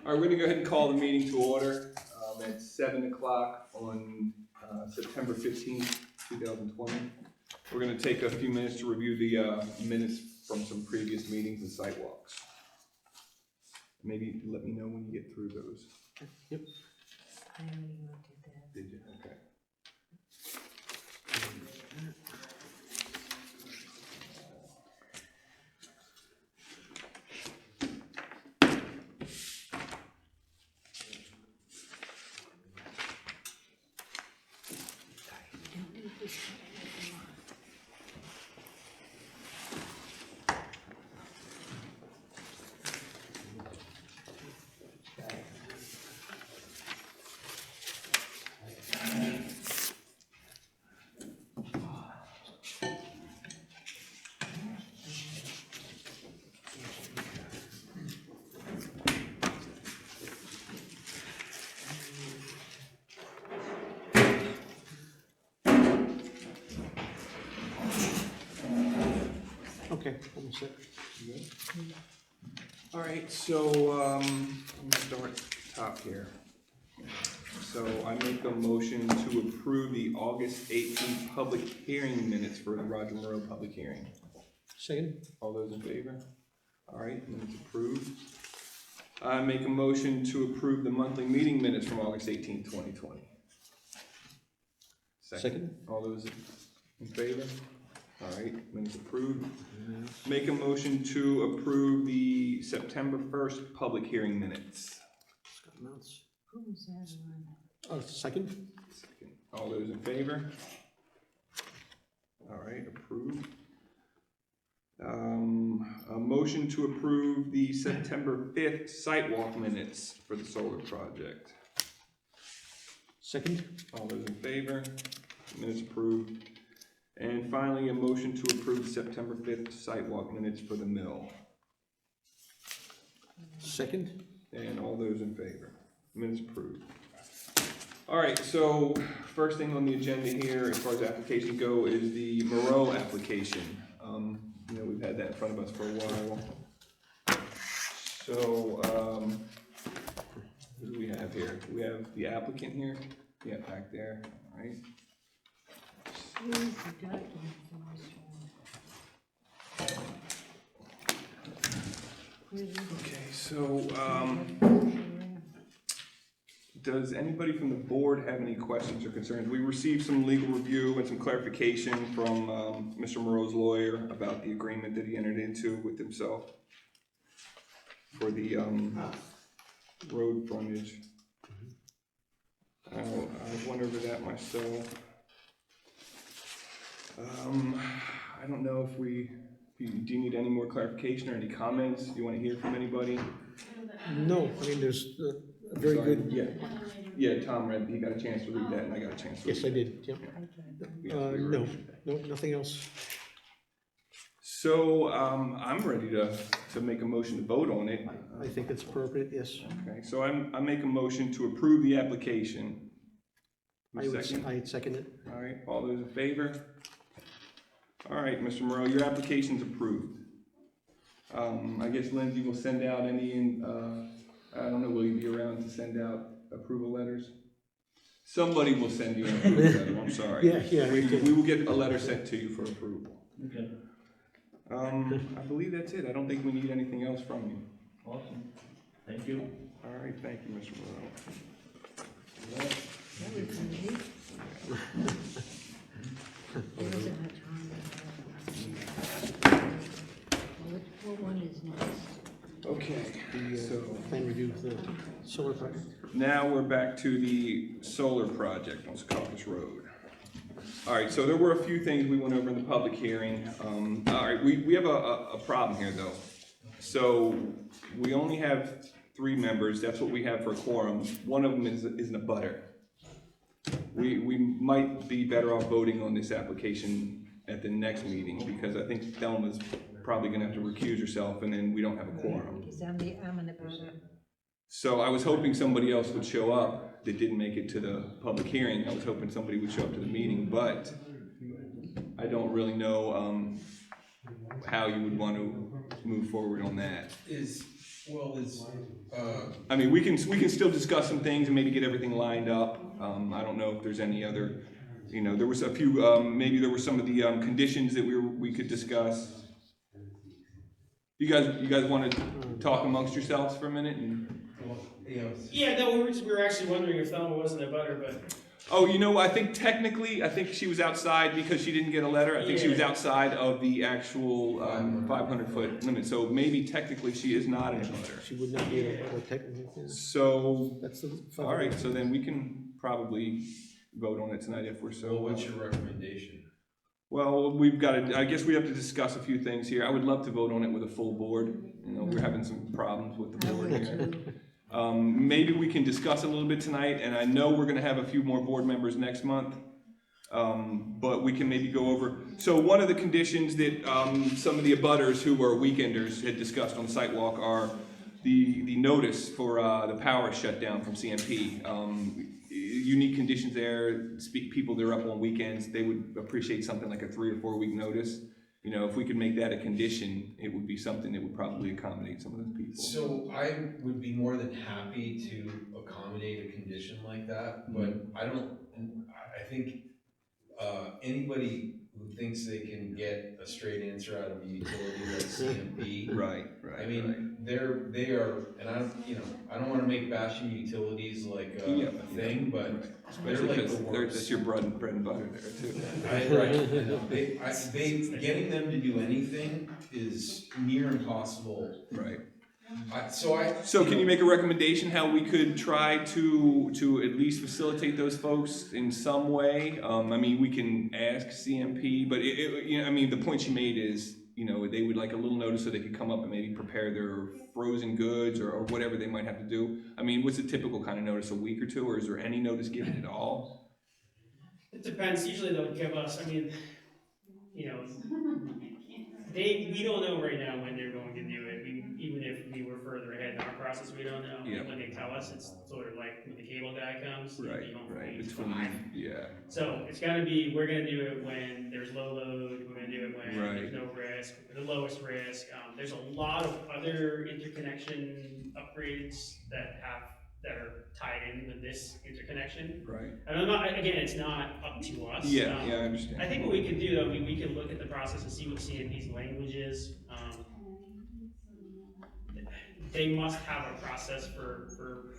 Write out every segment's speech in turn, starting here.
All right, we're gonna go ahead and call the meeting to order at 7 o'clock on September 15th, 2020. We're gonna take a few minutes to review the minutes from some previous meetings and site walks. Maybe let me know when you get through those. Yep. I already looked at that. Did you? Okay. Don't need this. Okay, one sec. You good? All right, so let me start at the top here. So I make a motion to approve the August 18th public hearing minutes for the Roger Moreau public hearing. Second? All those in favor? All right, minutes approved. I make a motion to approve the monthly meeting minutes from August 18th, 2020. Second. All those in favor? All right, minutes approved. Make a motion to approve the September 1st public hearing minutes. Scott Mounts. Who was that on? Oh, second? All those in favor? All right, approved. A motion to approve the September 5th sidewalk minutes for the solar project. Second? All those in favor? Minutes approved. And finally, a motion to approve the September 5th sidewalk minutes for the mill. Second? And all those in favor? Minutes approved. All right, so first thing on the agenda here, as far as applications go, is the Moreau application. You know, we've had that in front of us for a while. So, who do we have here? We have the applicant here. Yeah, back there, all right. Where's the document for this one? Where is it? Okay, so, does anybody from the board have any questions or concerns? We received some legal review and some clarification from Mr. Moreau's lawyer about the agreement that he entered into with himself for the road frontage. I went over that myself. I don't know if do you need any more clarification or any comments? Do you want to hear from anybody? No, I mean, there's a very Sorry, good. Yeah, Tom read, he got a chance to read that, and I got a chance to read Yes, I did, yep. it. No, nothing else. So, I'm ready to make a motion to vote on it. I think it's appropriate, yes. Okay, so I make a motion to approve the application. Second? I'd second it. All right, all those in favor? All right, Mr. Moreau, your application's approved. I guess Lindsay will send out any, I don't know, will you be around to send out approval letters? Somebody will send you an approval letter, I'm sorry. Yeah. We will get a letter sent to you for approval. Okay, I believe that's it. I don't think we need anything else from you. awesome. Thank you. All right, thank you, Mr. Moreau. That was easy. There was a time. What one is next? Okay, The so plan review of the solar project. now we're back to the solar project on Secaucus Road. All right, so there were a few things we went over in the public hearing. All right, we have a problem here though. So we only have 3 members, that's what we have for a quorum. One of them is in a butter. We might be better off voting on this application at the next meeting because I think Thelma's probably gonna have to recuse herself and then we don't have a quorum. Because I'm in the butter. So I was hoping somebody else would show up that didn't make it to the public hearing. I was hoping somebody would show up to the meeting, but I don't really know how you would want to move forward on that. Well, it's, I mean, we can still discuss some things and maybe get everything lined up. I don't know if there's any other, there was a few, maybe there were some of the, conditions that we could discuss. You guys want to talk amongst yourselves for a minute? Yeah, no, we were actually wondering if Thelma wasn't a butter, but Oh, I think technically, I think she was outside because she didn't get a letter. I think she was outside of the actual 500-foot limit. So maybe technically she is not in a butter. She would not be a technical, So, that's the. all right, so then we can probably vote on it tonight if we're so so. what's your recommendation? Well, we've got to, I guess we have to discuss a few things here. I would love to vote on it with a full board. We're having some problems with the I board would here. too. Maybe we can discuss a little bit tonight, and I know we're gonna have a few more board members next month. But we can maybe go over, so one of the conditions that, some of the abutters who are weekenders had discussed on the sidewalk are the notice for, the power shutdown from CMP. Unique conditions there, people that are up on weekends, they would appreciate something like a 3 or 4 week notice. If we could make that a condition, it would be something that would probably accommodate some of those people. So I would be more than happy to accommodate a condition like that, but I think, anybody who thinks they can get a straight answer out of a utility like CMP. Right. I mean, they are, and I don't wanna make bashing utilities like a thing, but they're Especially like because the worst. that's your bread and butter there too. I know. Getting them to do anything is near impossible. Right. So can you make a recommendation how we could try to at least facilitate those folks in some way? I mean, we can ask CMP, but the point she made is, they would like a little notice so they could come up and maybe prepare their frozen goods or whatever they might have to do. I mean, what's a typical kind of notice, a week or two, or is there any notice given at all? it depends. Usually they'll give us, we don't know right now when they're going to do it. Even if we were further ahead in our process, we don't know. Yeah. When they tell us, it's sort of like when the cable guy comes, he'll be home from 8 to Between, 5. yeah. So it's gotta be, we're gonna do it when there's low load, we're gonna do it when Right. there's no risk, the lowest risk. There's a lot of other interconnection upgrades that are tied in with this interconnection. Right. And I'm not, again, it's not up to us. Yeah, I understand. I think what we could do though, we could look at the process and see what CMP's language is. They must have a process for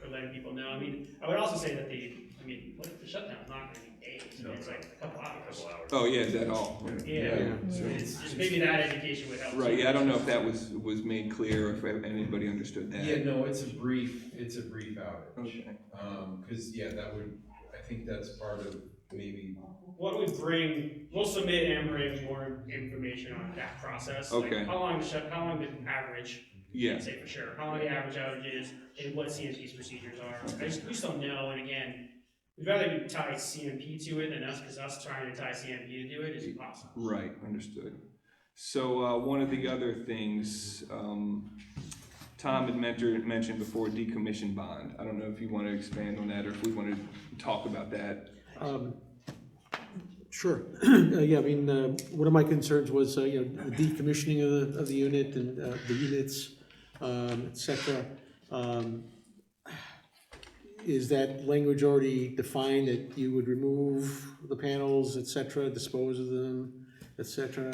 letting people know. I would also say that what if the shutdown's not gonna be days, it's like a couple hours. Oh, yeah, is that all? Yeah, it's just maybe that education would help. Right, yeah, I don't know if that was made clear, or if anybody understood that. yeah, no, it's a brief outage. Okay. I think that's part of maybe. What we'll submit and bring more information on that process. Okay. Like how long the average, Yeah. say for sure, how long the average outage is, and what CMP's procedures are. We just don't know, and again, we'd rather tie CMP to it than us, because us trying to tie CMP to do it is impossible. Right, understood. So, one of the other things, Tom had mentioned before, decommission bond. I don't know if you want to expand on that, or if we want to talk about that. Sure. Yeah, one of my concerns was, the decommissioning of the unit and the units, et cetera. Is that language already defined that you would remove the panels, et cetera, dispose of them, et cetera?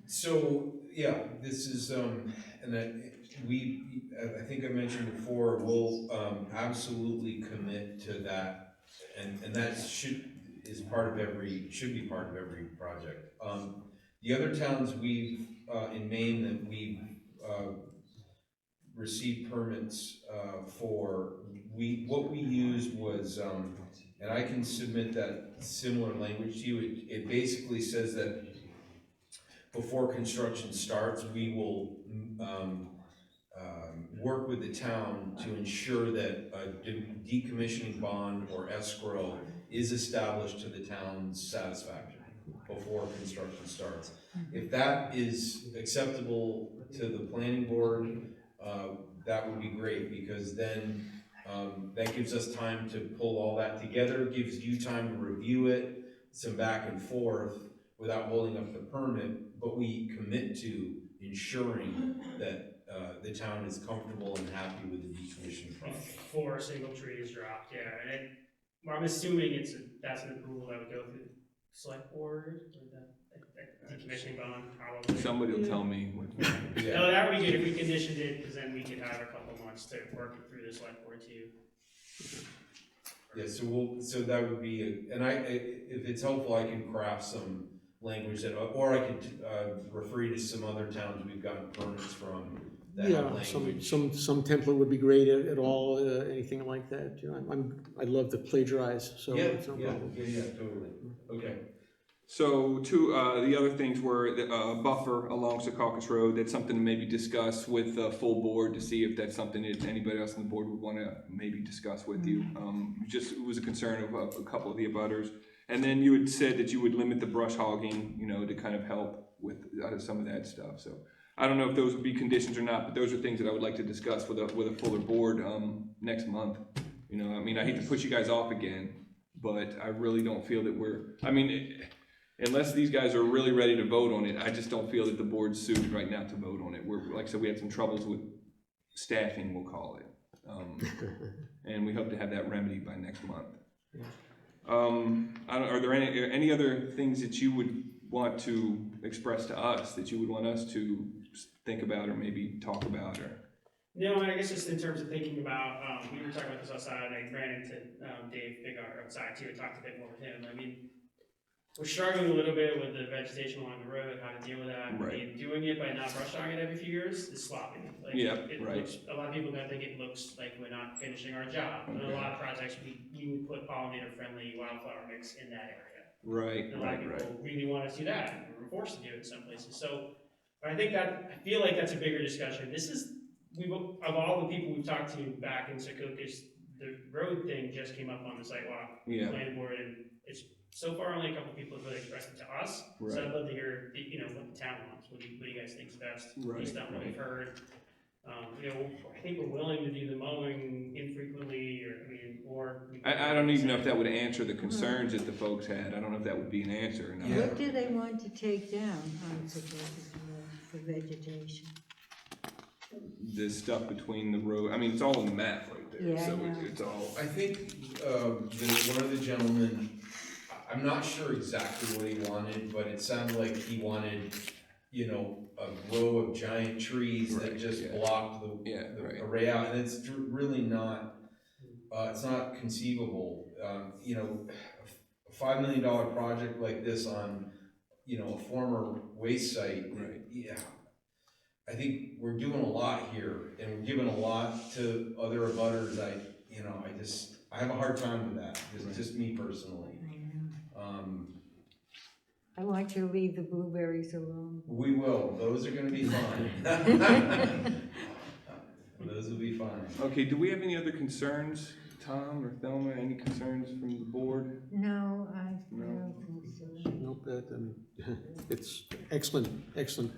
So, yeah, this is, and I think I mentioned before, we'll absolutely commit to that, and that should be part of every project. The other towns in Maine that we've received permits for, what we used was, and I can submit that similar language to you. It basically says that before construction starts, we will work with the town to ensure that a decommissioning bond or escrow is established to the town's satisfaction before construction starts. If that is acceptable to the planning board, that would be great, because then that gives us time to pull all that together, gives you time to review it, some back and forth without holding up the permit, but we commit to ensuring that the town is comfortable and happy with the decommissioning process. Before a single tree is dropped, yeah, and it, well, I'm assuming that's an approval that would go through the select board, or the decommissioning bond, probably. Somebody will tell me what. Yeah. No, that would be good if we conditioned it, because then we could have a couple months to work it through the select board too. Yeah, so that would be, if it's helpful, I can craft some language that, or I could, refer you to some other towns we've gotten permits from that have Yeah, language. some template would be great at all, anything like that, you know, I'd love to plagiarize, so Yeah, it's no yeah, problem. yeah, totally, okay. So the other things were the buffer along Secaucus Road. That's something to maybe discuss with the full board to see if that's something that anybody else on the board would want to maybe discuss with you. Just it was a concern of a couple of the abutters. And then you had said that you would limit the brush hogging, you know, to kind of help with some of that stuff. So I don't know if those would be conditions or not, but those are things that I would like to discuss with a fuller board next month. You know, I mean, I hate to put you guys off again, but I really don't feel that unless these guys are really ready to vote on it, I just don't feel that the board's suited right now to vote on it. Like I said, we had some troubles with staffing, we'll call it. And we hope to have that remedied by next month. Are there any other things that you would want to express to us, that you would want us to think about or maybe talk about? Or No, I guess just in terms of thinking about, we were talking about this outside, and I ran into Dave Bigart outside too, and talked a bit more with him. I mean, we're struggling a little bit with the vegetation along the road, how to deal with that. Right. I mean, doing it by not brush hogging it every few years is sloppy. Like, Yeah, it right. looks, a lot of people think it looks like we're not finishing our job. But in a lot of projects, we would put pollinator-friendly wildflower mix in that area. right, And a lot of right. people really want to do that, and we're forced to do it in some places. So, but I feel like that's a bigger discussion. Of all the people we've talked to back in Secaucus, the road thing just came up on the sidewalk Yeah, planning board, and it's so far only a couple people have really expressed it to us. So right, I'd love to hear, what the town wants. What do you guys think is best? Right, Based on what right. we've heard. I think we're willing to do the mowing infrequently, or. I don't even know if that would answer the concerns that the folks had. I don't know if that would be an answer or not. Yeah. What do they want to take down on Secaucus Road for vegetation? The stuff between the road, I mean, it's all on the map right there, Yeah, I so know. it's all, I think, one of the gentlemen, I'm not sure exactly what he wanted, but it sounded like he wanted, a row of giant trees that Right, just yeah. blocked the right. array out, and it's really not, it's not conceivable. A $5 million project like this on, a former waste site, Right. yeah. I think we're doing a lot here, and we're giving a lot to other abutters. I have a hard time with that, just me personally. I want you to leave the blueberries alone. We will, those are gonna be fine. Those will be fine. Okay, do we have any other concerns, Tom or Thelma, any concerns from the board? No, I No. don't think so. Nope, it's excellent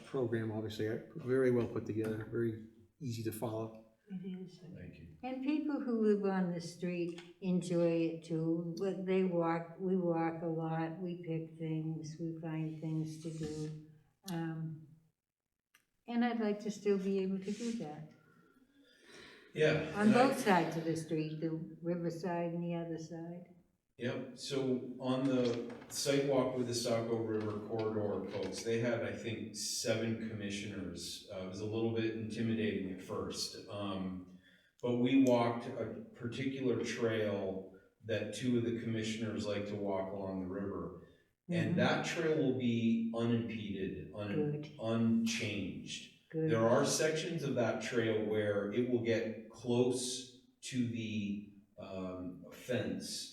program, obviously, very well put together, very easy to follow. It is. Thank you. And people who live on the street enjoy it too. But we walk a lot, we pick things, we find things to do. And I'd like to still be able to do that. Yeah. On and I- both sides of the street, the riverside and the other side. Yep, so on the sidewalk with the Saco River corridor folks, they had, I think, 7 commissioners. It was a little bit intimidating at first. But we walked a particular trail that 2 of the commissioners like to walk along the river. And that trail will be unimpeded, Good. unchanged. Good. There are sections of that trail where it will get close to the fence.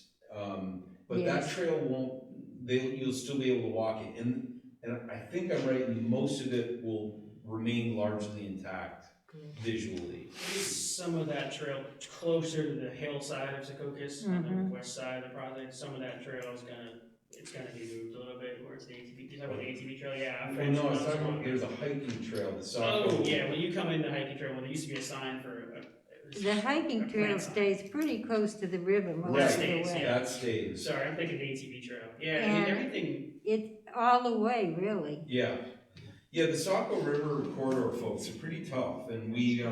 But that Yes. trail won't, you'll still be able to walk it. And I think I'm right, and most of it will remain largely intact Good. visually. Maybe some of that trail closer to the hillside of Secaucus, on the west side of the project, some of that trail is gonna be moved a little bit towards the ATV. You talking about the ATV trail? Yeah. Well, no, I was talking about, there's a hiking trail, the Saco. Oh, yeah, when you come in the hiking trail, well, there used to be a sign for. The hiking trail stays pretty close to the river most Right, of the way. that stays. Sorry, I'm thinking the ATV trail. Yeah, I mean, And- everything, It's all the way, really. Yeah, Yeah, the Saco River corridor folks are pretty tough, and we,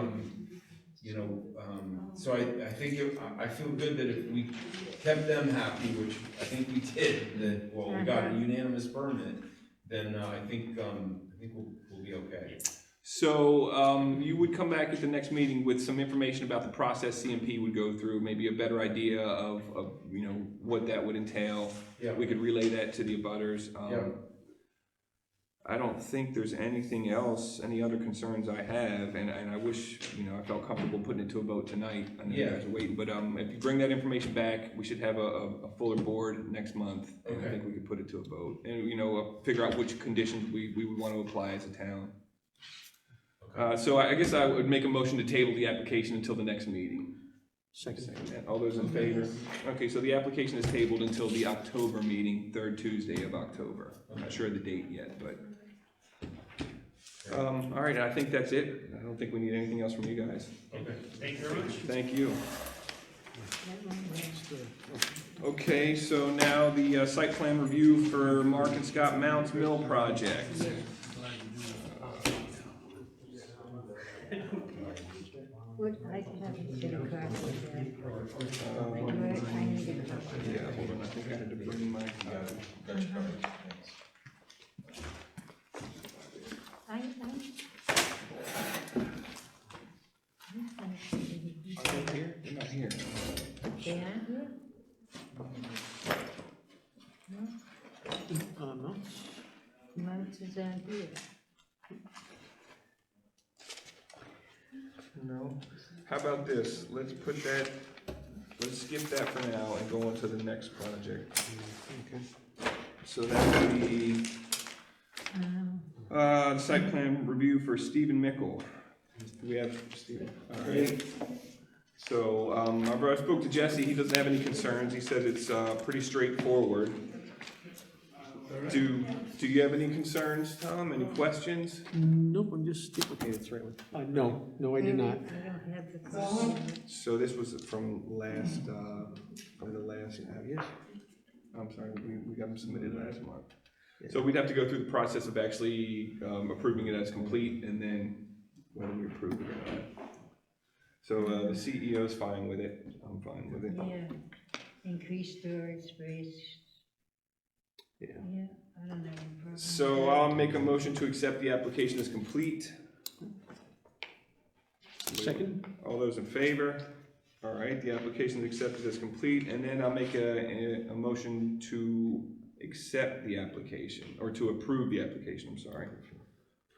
so I think, I feel good that if we kept them happy, which I think we did, that, well, we got a unanimous permit, then, I think we'll be okay. So, you would come back at the next meeting with some information about the process CMP would go through, maybe a better idea of, what that would entail. Yeah. We could relay that to the abutters. Yeah. I don't think there's anything else, any other concerns I have, and I wish, I felt comfortable putting it to a vote tonight. I know you Yeah. guys are waiting, but, if you bring that information back, we should have a fuller board next month. And I Okay. think we could put it to a vote, and, figure out which conditions we would want to apply as a town. So I guess I would make a motion to table the application until the next meeting. Second. All those in favor? Okay, so the application is tabled until the October meeting, third Tuesday of October. I'm not sure of the date yet, but. All right, I think that's it. I don't think we need anything else from you guys. Okay, thank you very much. Thank you. Okay, so now the site plan review for Mark and Scott Mounts Mill project. What, I have to get a copy of that. I need a copy. Yeah, hold on, I think I had to bring my, Are they here? They're not here. They aren't here? No? Mounts is on here. No. How about this? Let's skip that for now and go on to the next project. Okay. So that would be, site plan review for Stephen Mickle. Do we have Stephen? All right. So, I spoke to Jesse, he doesn't have any concerns, he says it's, pretty straightforward. Do you have any concerns, Tom, any questions? Nope, I'm just, Okay, that's right. no, I do not. I don't have the copy. So this was from the last, yes. I'm sorry, we got them submitted last month. So we'd have to go through the process of actually, approving it as complete, and then whether we approve it or not. So, the CEO's fine with it, I'm fine with it. Yeah, increased storage space. Yeah. Yeah, I don't have any problem. with So that. I'll make a motion to accept the application as complete. Second? All those in favor? All right, the application is accepted as complete, and then I'll make a motion to accept the application, or to approve the application, I'm sorry.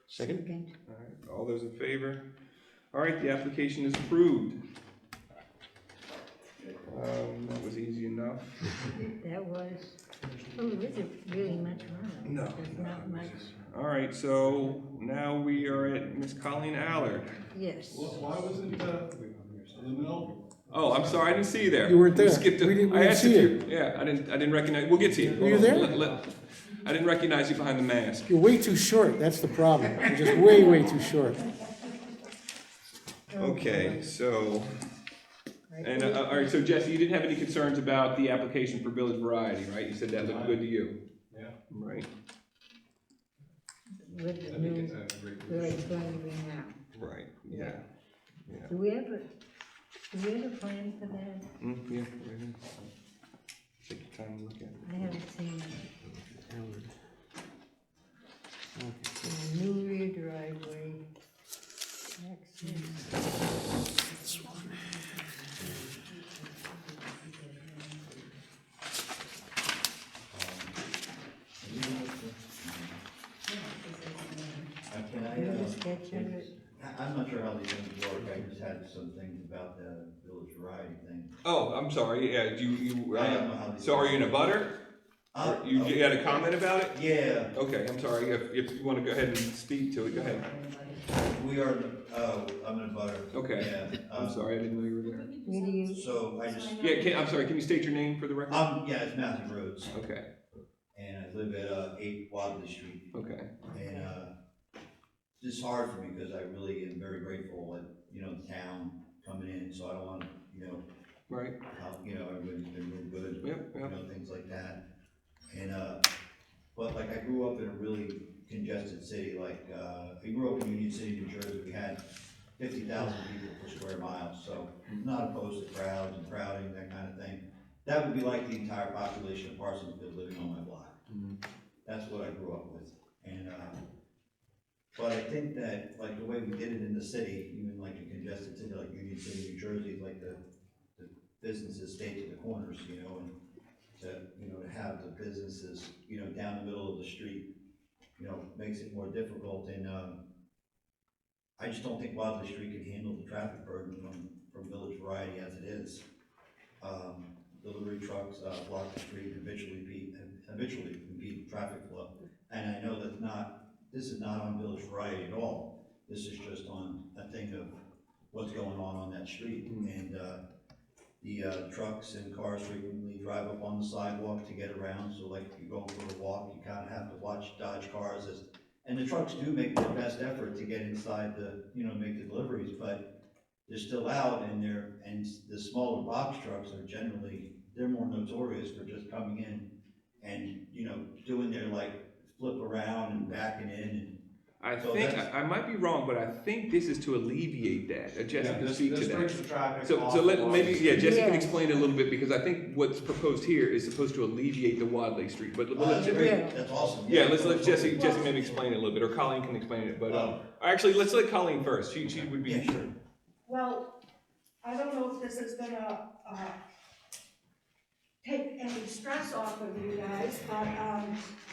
Second? All right, all those in favor? All right, the application is approved. That was easy enough. That was, oh, there isn't really much on it. No. There's not much, All right, so now we are at Miss Colleen Allard. yes. Why wasn't, in the middle? Oh, I'm sorry, I didn't see you there. You weren't We there. skipped it. We didn't I asked see if you. Yeah, I didn't recognize, we'll get to you. Were you Hold on. there? I didn't recognize you behind the mask. You're way too short, that's the problem. You're just way, way too short. Okay, so, and, all right, so Jesse, you didn't have any concerns about the application for Village Variety, right? You said that looked good to you, Yeah. right? With the new, where it's going to be now. Right, yeah. Do we have a plan for that? Yeah, right here. Take your time and look at it. I haven't seen it. Okay. New rear driveway. Access. This one. Can I, Do you have a sketch of it? I'm not sure how these things work, I just had some things about the Village Variety thing. Oh, I'm sorry, yeah, you, I don't know how these so are you in a work. butter? You had a comment about it? Yeah, Okay, I'm sorry, if you wanna go ahead and speak to it, go ahead. we are, I'm in a butter. Okay. Yeah, I'm sorry, I didn't know you were there. Where do you, So I just, Yeah, I'm sorry, can you state your name for the record? yeah, it's Matthew Rhodes, Okay, and I live at, 8 Wadley Street. okay, And, this is hard for me because I really am very grateful that, the town coming in, so I don't want, right, how, everybody's been real good. yep, yep, Things like that. And, but like I grew up in a really congested city, like, I grew up in Union City, New Jersey, we had 50,000 people per square mile, so I'm not opposed to crowds and crowding, that kind of thing. That would be like the entire population of Parsonsville living on my block. That's what I grew up with, and, but I think that, like, the way we did it in the city, even like a congested city like Union City, New Jersey, like the businesses stay to the corners, you know, and to have the businesses, down the middle of the street, makes it more difficult, and, I just don't think Wadley Street can handle the traffic burden from Village Variety as it is. Delivery trucks, block the street, habitually impede traffic flow, and I know this is not on Village Variety at all. This is just on a thing of what's going on that street, and, the trucks and cars frequently drive up on the sidewalk to get around, so like if you go for a walk, you kind of have to watch Dodge cars and the trucks do make their best effort to get inside make the deliveries, but they're still out, and the smaller box trucks are they're more notorious for just coming in and, doing their like flip around and backing in, and I So think, that's- I might be wrong, but I think this is to alleviate that. Jesse can speak to This brings that. the traffic So off let, of maybe, Wadley yeah, Street. Jesse can Yes. explain it a little bit, because I think what's proposed here is supposed to alleviate the Wadley Street, but we'll let that's Je- great, that's awesome. yeah, let's let Jesse maybe explain it a little bit, or Colleen can explain it, but, actually, let's let Colleen first, she would be. Yeah, sure. Well, I don't know if this is gonna, take any stress off of you guys, but,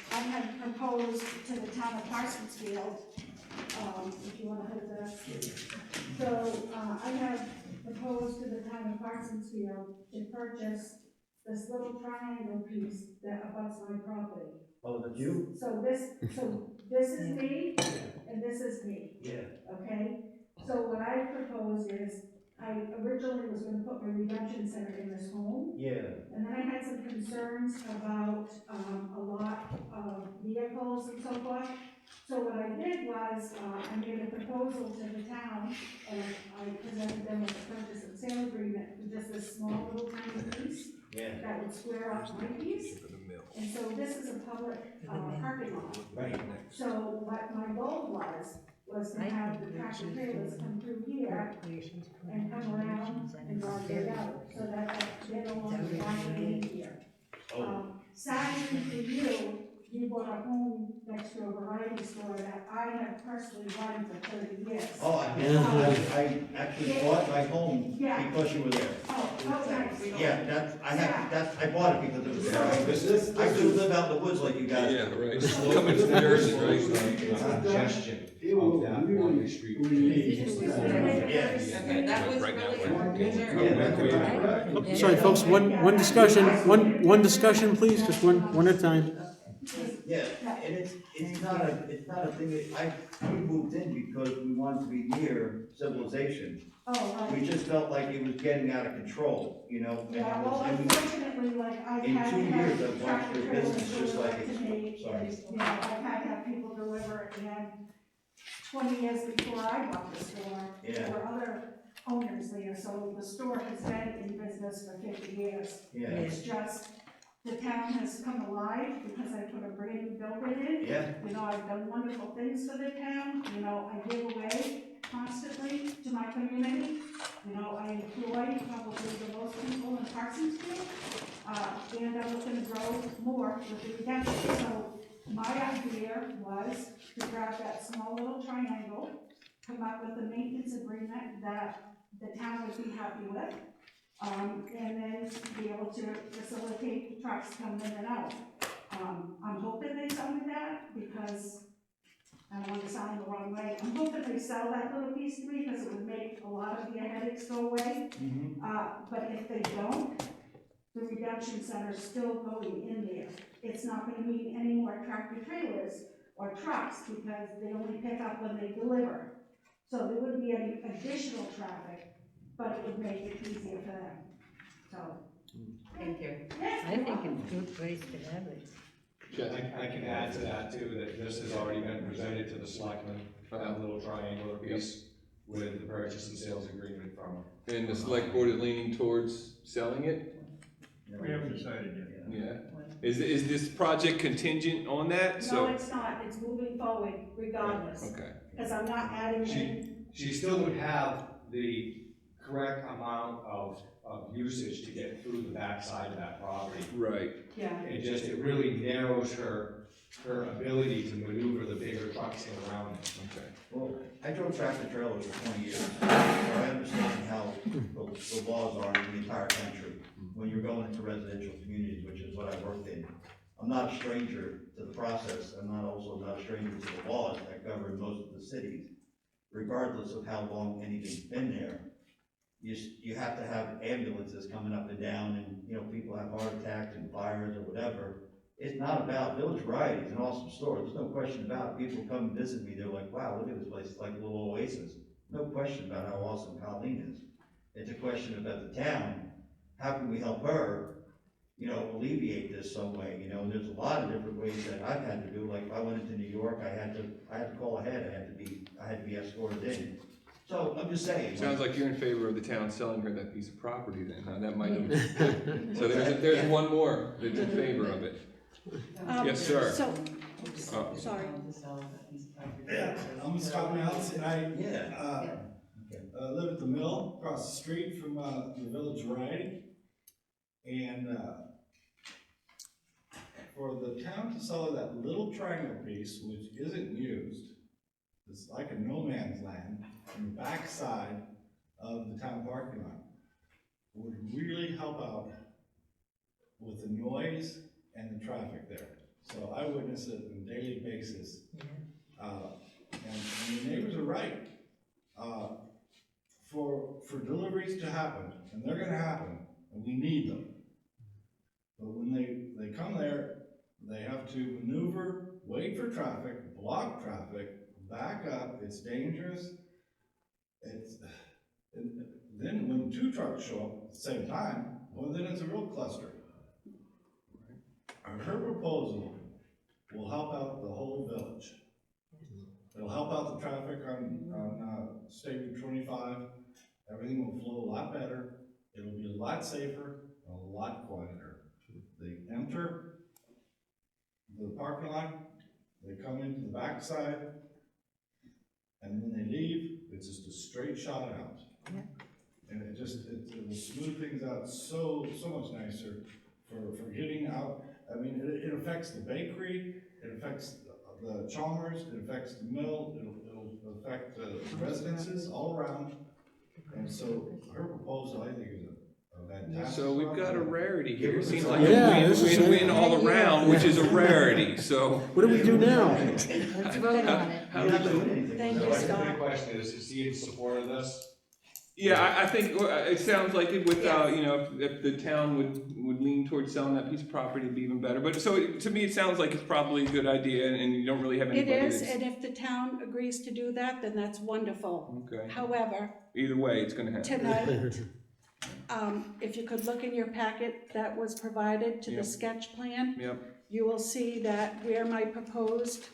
I had proposed to the town of Parsonsfield, if you wanna hold this. So, I have proposed to the town of Parsonsfield to purchase this little triangle piece that abuts my property. Oh, that's you? So this is me, and this is me. Yeah. Okay, so what I propose is, I originally was gonna put my redemption center in this home, Yeah. and then I had some concerns about, a lot of vehicles and so forth. So what I did was, I made a proposal to the town, and I presented them with a purchase and sale agreement for just this small little tiny piece Yeah. that would square off my piece. And so this is a public, parking lot. Right. So what my goal was to have the tractor trailers come through here and come around and drive it out, so that they don't want to drive it in here. Sadly for you, you bought a home next to a variety store that I have personally run for 30 years. Oh, I actually bought my home Yeah. because you were there. Oh, nice. Yeah, I bought it because it was there. I do live out in the woods like you guys. Yeah, right. The slope Coming is from Jersey, very right? congestion of that Wadley Street. Okay, that was Right now, really we're- our concern. Yeah, that's Oh, sorry, folks, one discussion, please, just one at a time. Yeah, and it's not a thing that we moved in because we wanted to be near civilization. Oh, We just felt like it was getting out of control, and yeah, well, unfortunately, like, I've In had 2 to years, have I've watched tractor their trailers business just like delivered to me. sorry. I've had to have people deliver it, and 20 years before I bought the store, Yeah. there were other owners there, so the store has been in business for 50 years. Yeah, It's just, the town has come alive because I put a brand new building in. yeah, I've done wonderful things for the town, I give away constantly to my community. I employ probably the most people in Parsonsville, and I'm looking to grow more with the redemption. So my idea was to grab that small little triangle, come up with a maintenance agreement that the town would be happy with, and then be able to facilitate trucks coming in and out. I'm hoping they sell me that, because I don't want to sound the wrong way. I'm hoping they sell that little piece to me, because it would make a lot of the headaches go away. But if they don't, the redemption center's still going in there. It's not gonna mean any more tractor trailers or trucks, because they only pick up when they deliver. So there wouldn't be any additional traffic, but it would make it easier for them, so. Thank you. I think it's a good place to have it. I can add to that too, that this has already been presented to the selectmen, that little triangular piece with the purchase and sales agreement from. And the select board is leaning towards selling it? We haven't decided yet. Yeah. Is this project contingent on that? No, So, it's not, it's moving forward regardless, okay, because I'm not adding any. She still would have the correct amount of usage to get through the backside of that property. right. Yeah. It really narrows her ability to maneuver the bigger trucks in around it. Okay. Well, I drove tractor trailers for 20 years, so I understand how the laws are in the entire country when you're going into residential communities, which is what I worked in. I'm not a stranger to the process. I'm not a stranger to the laws that govern most of the cities. Regardless of how long anything's been there, you have to have ambulances coming up and down, and, you know, people have heart attacks and fires or whatever. It's not about Village Variety. It's an awesome store. There's no question about it. People come visit me. They're like, wow, look at this place. It's like a little oasis. No question about how awesome Colleen is. It's a question about the town. How can we help her, you know, alleviate this some way? You know, there's a lot of different ways that I've had to do. Like if I went into New York, I had to call ahead. I had to be escorted in. So I'm just saying. Sounds like you're in favor of the town selling her that piece of property then, huh? That might have, so there's one more that's in favor of it. Yes, sir. So, Oh. sorry. Yeah, I'm Scott Mounts, and I Yeah. live at the mill across the street from the Village Variety. And for the town to sell that little triangle piece, which isn't used, it's like a no man's land on the backside of the town parking lot, would really help out with the noise and the traffic there. So I witness it on a daily basis. And the neighbors are right. For deliveries to happen, and they're gonna happen, and we need them. But when they come there, they have to maneuver, wait for traffic, block traffic, back up, it's dangerous. And then when two trucks show up at the same time, well, then it's a real cluster. Her proposal will help out the whole village. It'll help out the traffic on State Route 25. Everything will flow a lot better. It'll be a lot safer, a lot quieter. They enter the parking lot, they come into the backside, and when they leave, it's just a straight shot out. Yeah. And it will smooth things out so much nicer for getting out. I mean, it affects the bakery, it affects the Chalmers, it affects the mill, it'll affect the residences all around. And so her proposal, I think, is a fantastic. So we've got a rarity here. It seems like Yeah, a this is win-win a- all around, which is a rarity, so. What do we do now? Let's vote on it. How You're not do doing you- anything. Thank you, So I think Scott. the big question is he in support of this? Yeah, I think, it sounds like it with, you know, if the town would lean towards selling that piece of property, it'd be even better. But so, to me, it sounds like it's probably a good idea, and you don't really have It anybody is, that's. and if the town agrees to do that, then that's wonderful. Okay, However, either way, it's gonna happen. tonight, if you could look in your packet that was provided to Yep. the sketch plan, Yep, you will see that where my proposed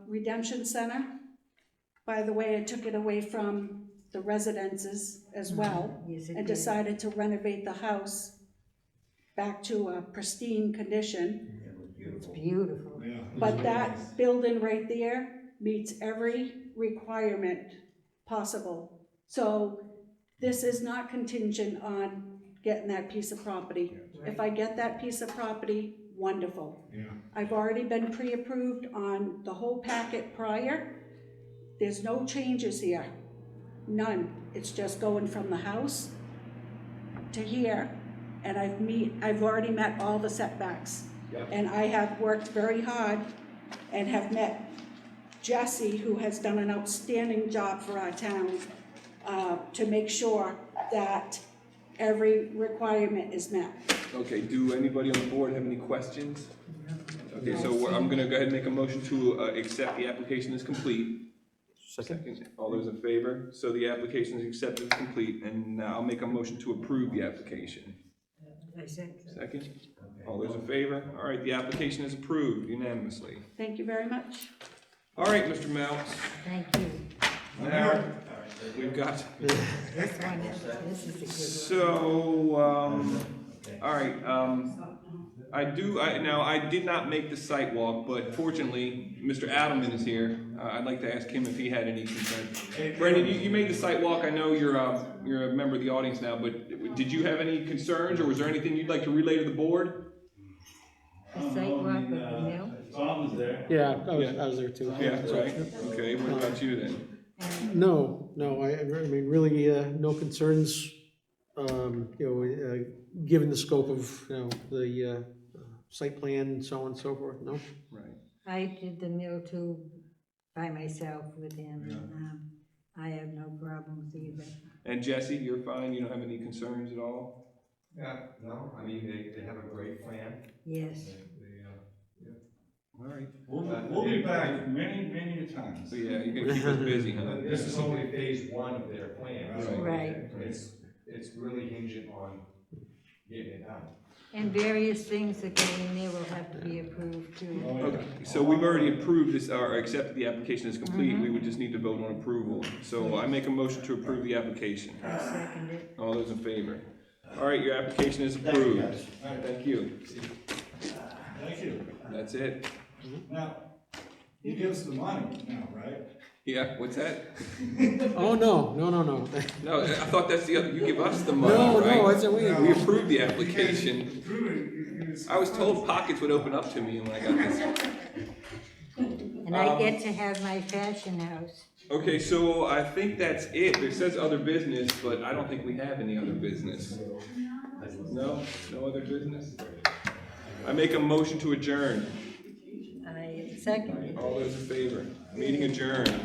redemption center, by the way, I took it away from the residences as well, Yes, it and did. decided to renovate the house back to a pristine condition. It was It's beautiful. beautiful. Yeah. But that building right there meets every requirement possible. So this is not contingent on getting that piece of property. If I get that piece of property, wonderful. Yeah. I've already been pre-approved on the whole packet prior. There's no changes here, none. It's just going from the house to here, and I've already met all the setbacks. Yep. And I have worked very hard and have met Jesse, who has done an outstanding job for our town, to make sure that every requirement is met. okay, do anybody on the board have any questions? Okay, so I'm gonna go ahead and make a motion to, accept the application as complete. Second, all those in favor? So the application is accepted as complete, and now I'll make a motion to approve the application. I said so. Second, all those in favor? All right, the application is approved unanimously. Thank you very much. All right, Mr. Mounts, Thank you. now, we've got, This one, this is a good one. so, Okay. All right, I did not make the site walk, but fortunately, Mr. Adelman is here. I'd like to ask him if he had any concerns. Brendan, you made the site walk. I know you're a member of the audience now, but did you have any concerns, or was there anything you'd like to relay to the board? The sidewalk of the mill. Tom was there. Yeah, I was there too. Yeah, right. Okay, what about you then? No, I mean, really, no concerns, given the scope of, the, site plan and so on and so forth, no? Right. I did the mill too by myself with him, and, I have no problems either. And Jesse, you're fine? You don't have any concerns at all? Yeah, no, I mean, they have a great plan. Yes. All right. We'll be back many times. So yeah, you're gonna keep us busy, huh? This is only phase one of their plan. so Right. It's really hinging on getting it done. And various things that go in there will have to be approved too. Okay, so we've already approved this, or accepted the application is complete, we would just need to vote on approval. So I make a motion to approve the application. I second it. All those in favor? All right, your application is approved. Thank you. Thank you. That's it. Now, you give us the money now, right? Yeah, what's that? Oh, no. No, I thought that's the other, you give us the money, No, right? I said, wait. We approved the application. Prove it. I was told pockets would open up to me when I got this. And I get to have my fashion house. Okay, so I think that's it. It says other business, but I don't think we have any other business. No other business? I make a motion to adjourn. I second it. All those in favor? Meeting adjourned.